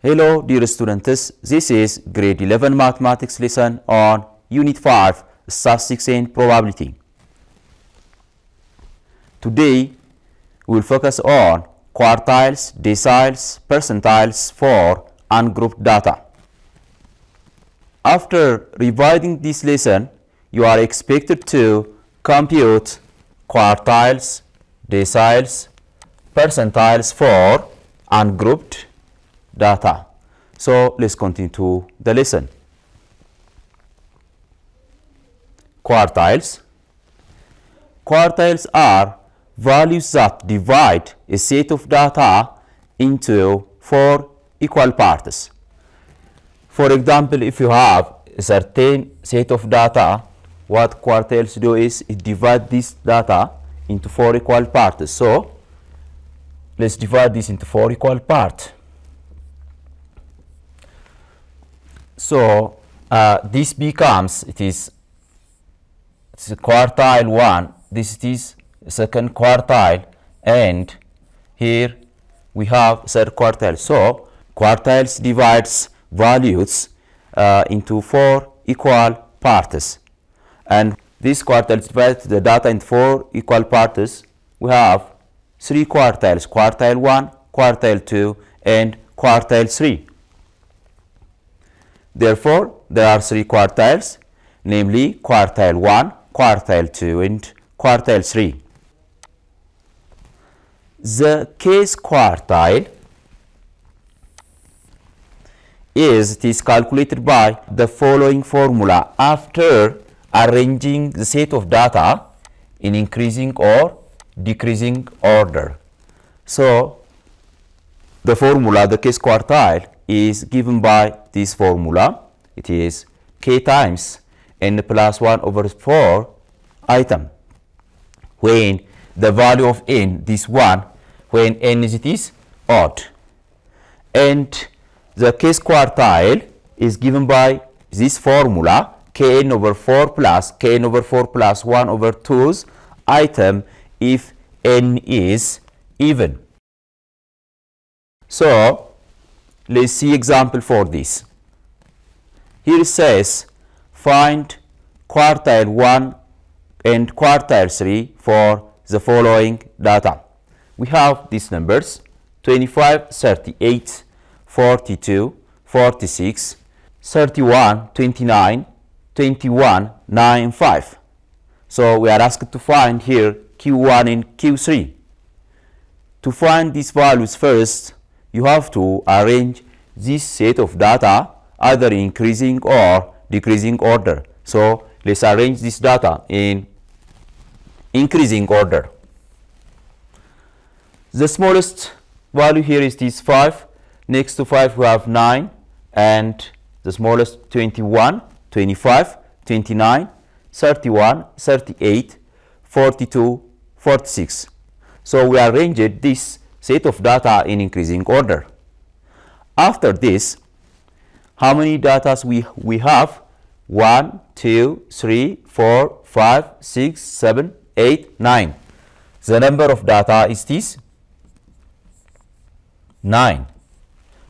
Hello dear students, this is grade 11 mathematics lesson on unit 5 statistics and probability. Today we will focus on quartiles, deciles, percentiles for ungrouped data. After revising this lesson, you are expected to compute quartiles, deciles, percentiles for ungrouped data. So let's continue to the lesson. Quartiles. Quartiles are values that divide a set of data into 4 equal parts. For example, if you have a certain set of data, what quartiles do is it divide this data into 4 equal parts. So let's divide this into 4 equal parts. So this becomes, it's quartile 1, this is second quartile, and here we have third quartile. So quartiles divides values into 4 equal parts, and this quartiles divides the data into 4 equal parts. We have 3 quartiles: quartile 1, quartile 2, and quartile 3. Therefore, there are 3 quartiles, namely quartile 1, quartile 2, and quartile 3. The case quartile is calculated by the following formula after arranging the set of data in increasing or decreasing order. So the formula, the case quartile, is given by this formula. It is k times n plus 1 over 4 item, when the value of n, this 1, when n is odd. And the case quartile is given by this formula, kn over 4 plus kn over 4 plus 1 over 2's item if n is even. So let's see example for this. Here it says find quartile 1 and quartile 3 for the following data. We have these numbers: 25, 38, 42, 46, 31, 29, 21, 9, 5. So we are asked to find here Q1 and Q3. To find these values first, you have to arrange this set of data either in increasing or decreasing order. So let's arrange this data in increasing order. The smallest value here is this 5. Next to 5 we have 9, and the smallest 21, 25, 29, 31, 38, 42, 46. So we arranged this set of data in increasing order. After this, how many data we have? 1, 2, 3, 4, 5, 6, 7, 8, 9. The number of data is this 9.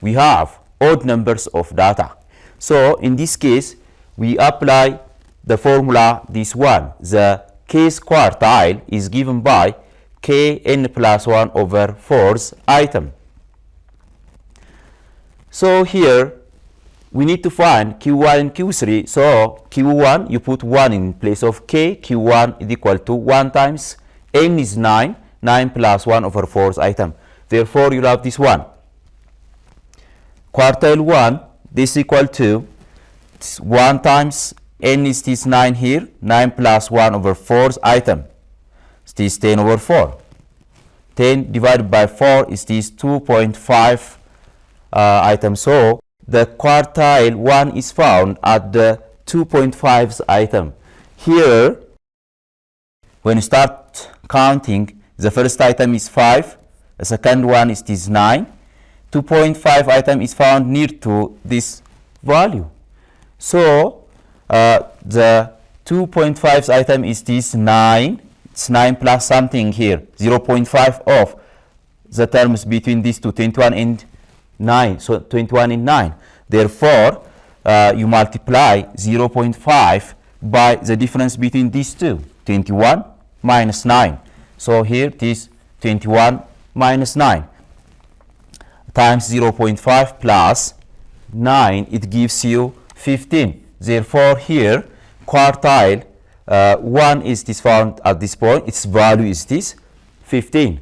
We have odd numbers of data. So in this case, we apply the formula, this one. The case quartile is given by kn plus 1 over 4's item. So here we need to find Q1 and Q3. So Q1, you put 1 in place of k. Q1 is equal to 1 times n is 9. 9 plus 1 over 4's item. Therefore, you have this one. Quartile 1, this is equal to 1 times n is this 9 here. 9 plus 1 over 4's item. This 10 over 4. 10 divided by 4 is this 2.5 item. So the quartile 1 is found at the 2.5's item. Here, when you start counting, the first item is 5, the second one is this 9. 2.5 item is found near to this value. So the 2.5's item is this 9. It's 9 plus something here, 0.5 of the terms between these two, 21 and 9, so 21 and 9. Therefore, you multiply 0.5 by the difference between these two, 21 minus 9. So here it is 21 minus 9 times 0.5 plus 9, it gives you 15. Therefore, here quartile 1 is this found at this point, its value is this 15.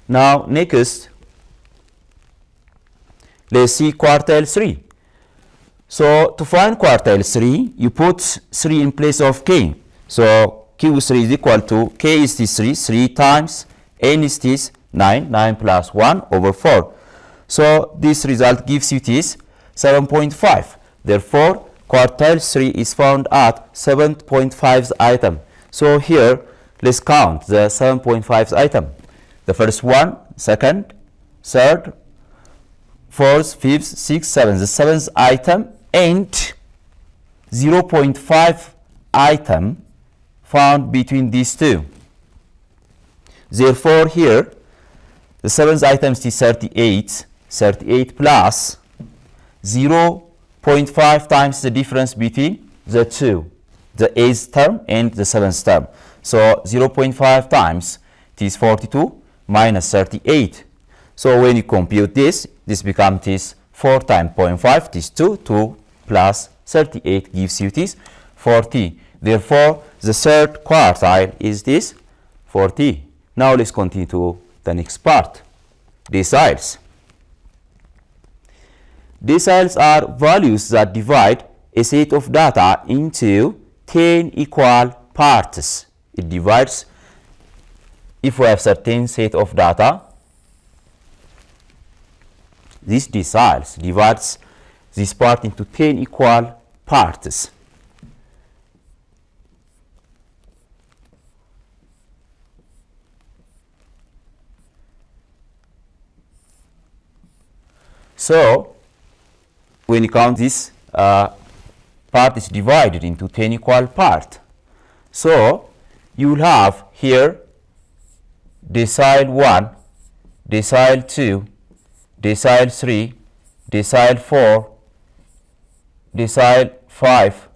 Now next, let's see quartile 3. So to find quartile 3, you put 3 in place of k. So q3 is equal to, k is this 3 times n is this 9 plus 1 over 4. So this result gives you this 7.5. Therefore, quartile 3 is found at 7.5 item. So here, let's count the 7.5 item. The first one, second, third, fourth, fifth, sixth, seventh. The seventh item and 0.5 item found between these two. Therefore, here, the seventh item is 38. 38 plus 0.5 times the difference between the two, the 8th term and the 7th term. So 0.5 times it is 42 minus 38. So when you compute this, this becomes this 4 times 0.5, this 2 plus 38 gives you this 40. Therefore, the third quartile is this 40. Now let's continue to the next part, deciles. Deciles are values that divide a set of data into 10 equal parts. It divides, if we have certain set of data, this deciles divides this part into 10 equal parts. So when you count this part is divided into 10 equal parts. So you will have here decile 1, decile 2, decile 3, decile 4, decile 5,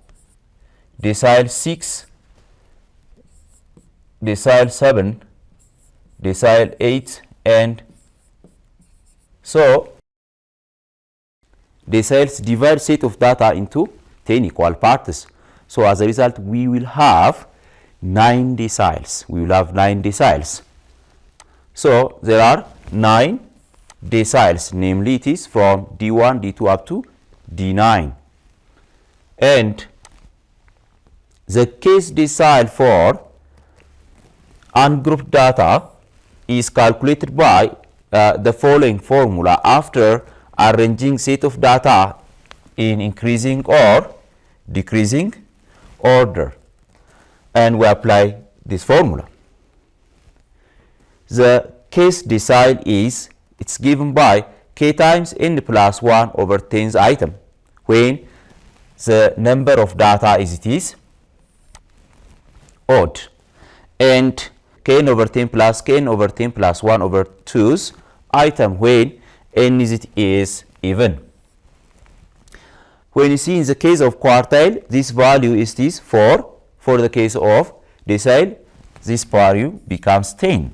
decile 6, decile 7, decile 8, and so deciles divide set of data into 10 equal parts. So as a result, we will have 9 deciles. We will have 9 deciles. So there are 9 deciles, namely it is from D1, D2 up to D9. And the case decile for ungrouped data is calculated by the following formula after arranging set of data in increasing or decreasing order, and we apply this formula. The case decile is, it's given by k times n plus 1 over 10th item when the number of data is it is odd, and kn over 10 plus kn over 10 plus 1 over 2's item when n is even. When you see in the case of quartile, this value is this 4. For the case of decile, this value becomes 10.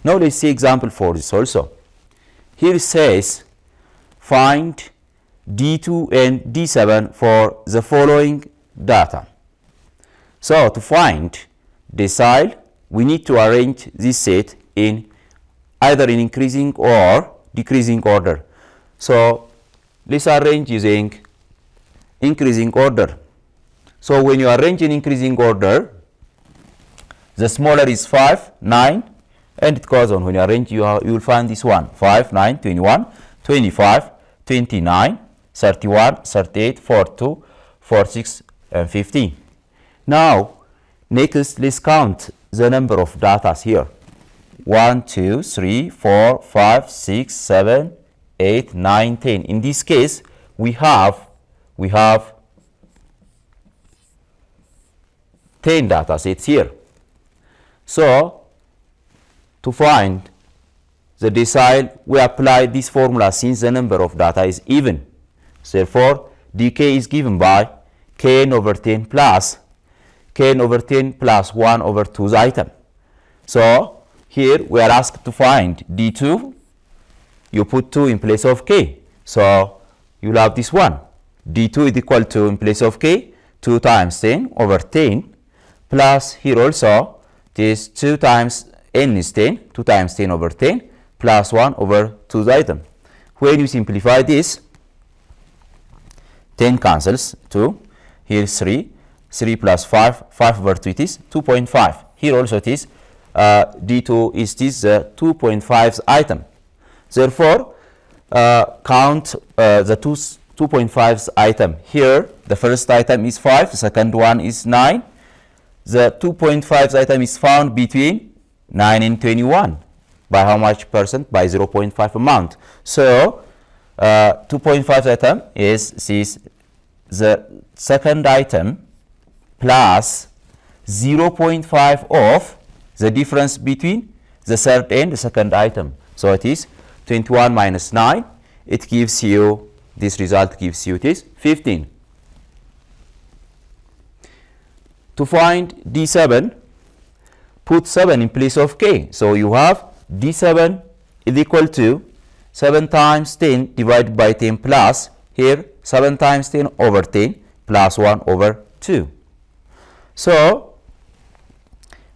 Now let's see example for this also. Here it says find D2 and D7 for the following data. So to find decile, we need to arrange this set in either in increasing or decreasing order. So let's arrange using increasing order. So when you arrange in increasing order, the smaller is 5, 9, and it goes on. When you arrange, you will find this one 5, 9, 21, 25, 29, 31, 38, 42, 46, and 15. Now next, let's count the number of data here. 1, 2, 3, 4, 5, 6, 7, 8, 9, 10. In this case, we have 10 data sets here. So to find the decile, we apply this formula since the number of data is even. Therefore, dk is given by kn over 10 plus kn over 10 plus 1 over 2's item. So here we are asked to find d2. You put 2 in place of k. So you'll have this one. d2 is equal to, in place of k, 2 times 10 over 10 plus here also it is 2 times n is 10, 2 times 10 over 10 plus 1 over 2's item. When you simplify this, 10 cancels, 2, here 3, 3 plus 5, 5 over 2 it is 2.5. Here also it is d2 is this 2.5's item. Therefore, count the 2.5's item. Here, the first item is 5, the second one is 9. The 2.5's item is found between 9 and 21. By how much percent? By 0.5 amount. So, 2.5's item is this, the second item plus 0.5 of the difference between the third and the second item. So, it is 21 minus 9. It gives you, this result gives you, it is 15. To find d7, put 7 in place of k. So you have d7 is equal to 7 times 10 divided by 10 plus, here 7 times 10 over 10 plus 1 over 2. So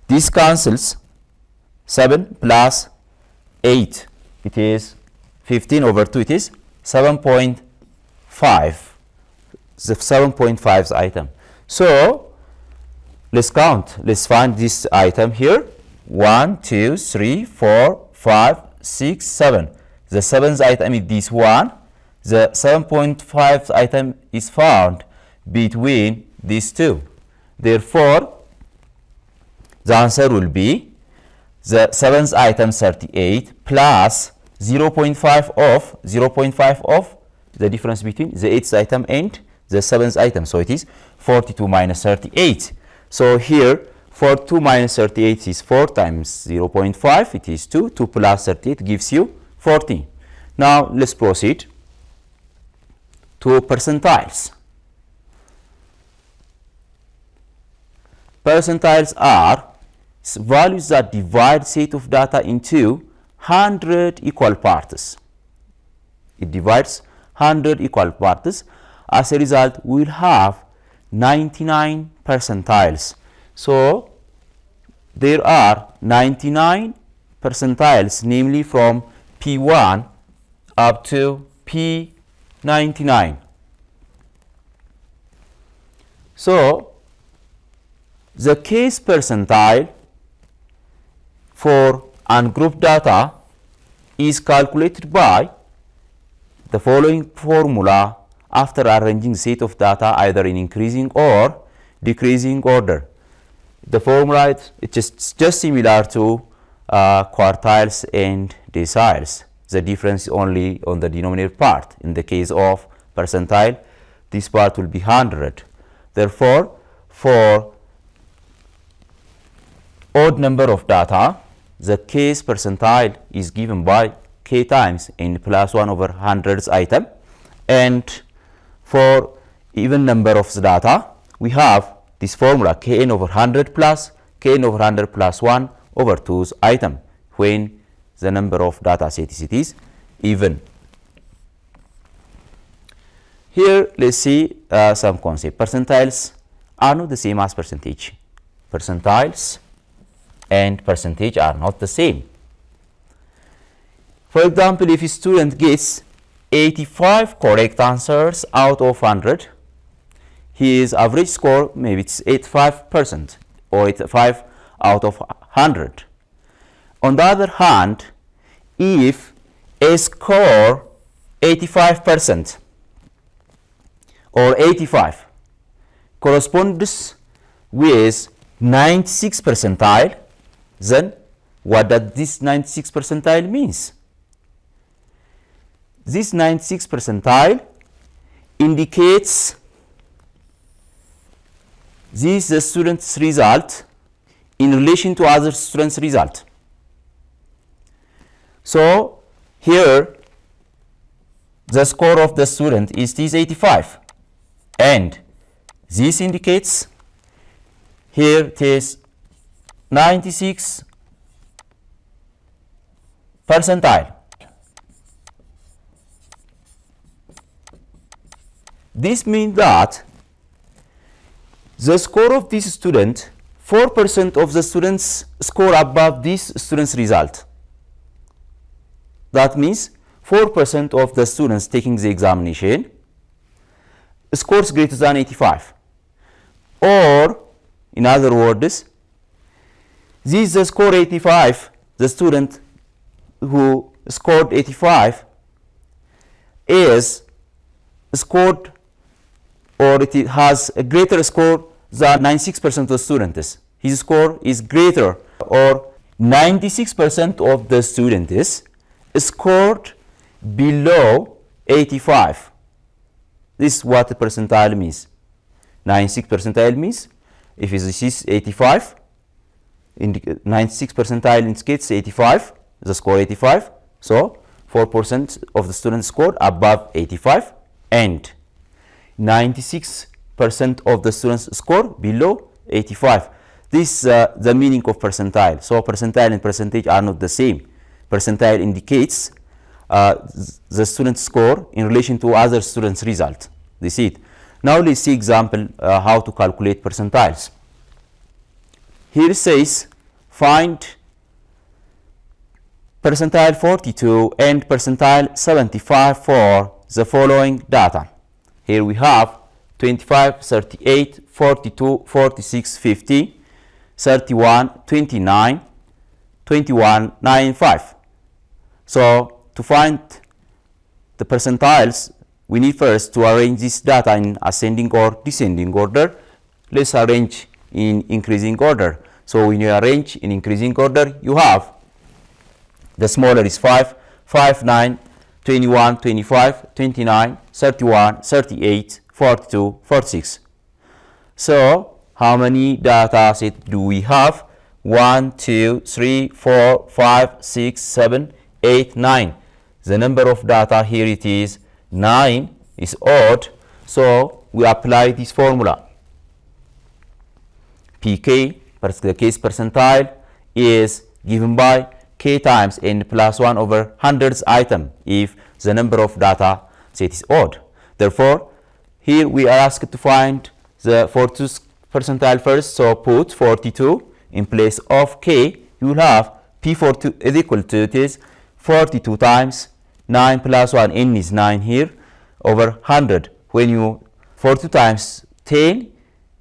this cancels, 7 plus 8. It is 15 over 2. It is 7.5. The 7.5's item. So let's count. Let's find this item here. 1, 2, 3, 4, 5, 6, 7. The 7th item is this one. The 7.5 item is found between these two. Therefore, the answer will be the 7th item 38 plus 0.5 of the difference between the 8th item and the 7th item. So it is 42 minus 38. So here 42 minus 38 is 4 times 0.5. It is 2. 2 plus 38 gives you 40. Now let's proceed to percentiles. Percentiles are values that divide set of data into 100 equal parts. It divides 100 equal parts. As a result, we will have 99 percentiles. So there are 99 percentiles, namely from P1 up to P99. So the case percentile for ungrouped data is calculated by the following formula after arranging set of data either in increasing or decreasing order. The formula is just similar to quartiles and deciles. The difference is only on the denominator part. In the case of percentile, this part will be 100. Therefore, for odd number of data, the case percentile is given by k times n plus 1 over 100's item. And for even number of the data, we have this formula kn over 100 plus kn over 100 plus 1 over 2's item when the number of data sets is even. Here let's see some concept. Percentiles are not the same as percentage. Percentiles and percentage are not the same. For example, if a student gets 85 correct answers out of 100, his average score maybe it's 85% or 85 out of 100. On the other hand, if a score 85% or 85 corresponds with 96 percentile, then what does this 96 percentile means? This 96 percentile indicates this is the student's result in relation to other students' result. So here the score of the student is 85, and this indicates here it is 96 percentile. This means that the score of this student, 4% of the students score above this student's result. That means 4% of the students taking the examination scores greater than 85. Or, in other words, this the score 85, the student who scored 85 is scored, or it has a greater score than 96% of the students. His score is greater, or 96% of the students scored below 85. This is what the percentile means. 96 percentile means if this is 85, 96 percentile indicates 85, the score 85. So 4% of the students scored above 85, and 96% of the students score below 85. This is the meaning of percentile. So percentile and percentage are not the same. Percentile indicates the student's score in relation to other students' result. This is it. Now let's see example how to calculate percentiles. Here it says find percentile 42 and percentile 75 for the following data. Here we have 25, 38, 42, 46, 50, 31, 29, 21, 95. So to find the percentiles, we need first to arrange this data in ascending or descending order. Let's arrange in increasing order. So when you arrange in increasing order, you have the smaller is 5, 5, 9, 21, 25, 29, 31, 38, 42, 46. So how many data set do we have? 1, 2, 3, 4, 5, 6, 7, 8, 9. The number of data here it is 9 is odd. So we apply this formula. PK, the case percentile, is given by k times n plus 1 over hundreds item if the number of data set is odd. Therefore, here we are asked to find the 42 percentile first. So put 42 in place of k. You will have P42 is equal to, it is 42 times 9 plus 1, n is 9 here, over 100. When you 42 times 10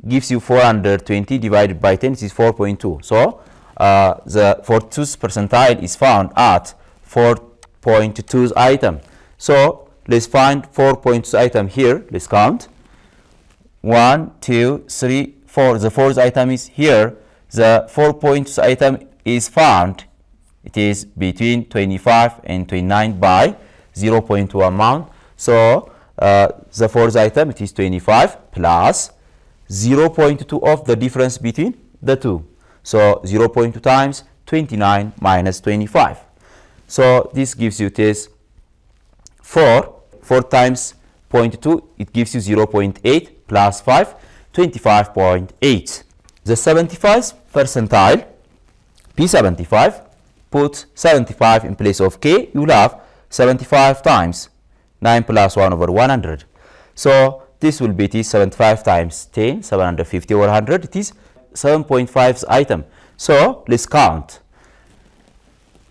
gives you 420 divided by 10, this is 4.2. So the 42th percentile is found at 4.2 item. So let's find 4.2 item here. Let's count. 1, 2, 3, 4. The fourth item is here. The 4.2 item is found. It is between 25 and 29 by 0.2 amount. So the fourth item, it is 25 plus 0.2 of the difference between the two. So 0.2 times 29 minus 25. So this gives you this 4 times 0.2, it gives you 0.8 plus 5, 25.8. The 75th percentile, P75, put 75 in place of k, you will have 75 times 9 plus 1 over 100. So this will be it is 75 times 10, 750 over 100, it is 7.5 item. So let's count.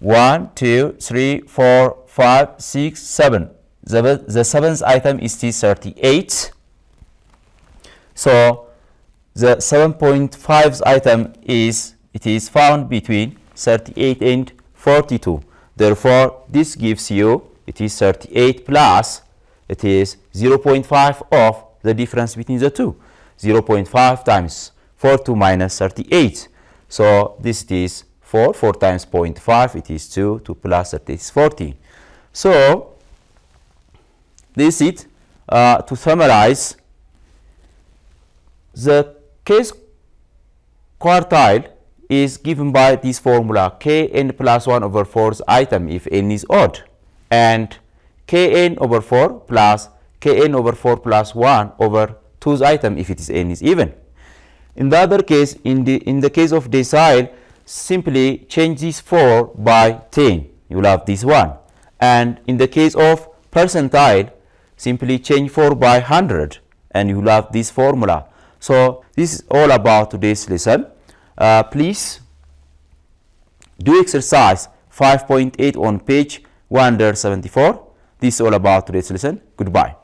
1, 2, 3, 4, 5, 6, 7. The seventh item is T38. So the 7.5 item is, it is found between 38 and 42. Therefore, this gives you, it is 38 plus, it is 0.5 of the difference between the two. 0.5 times 42 minus 38. So this is 4 times 0.5, it is 2 plus 30 is 40. So this is it. To summarize, the case quartile is given by this formula kn plus 1 over 4's item if n is odd, and kn over 4 plus kn over 4 plus 1 over 2's item if it is n is even. In the other case, in the case of decile, simply change this 4 by 10. You will have this one. And in the case of percentile, simply change 4 by 100 and you will have this formula. So this is all about today's lesson. Please do exercise 5.8 on page 174. This is all about today's lesson. Goodbye.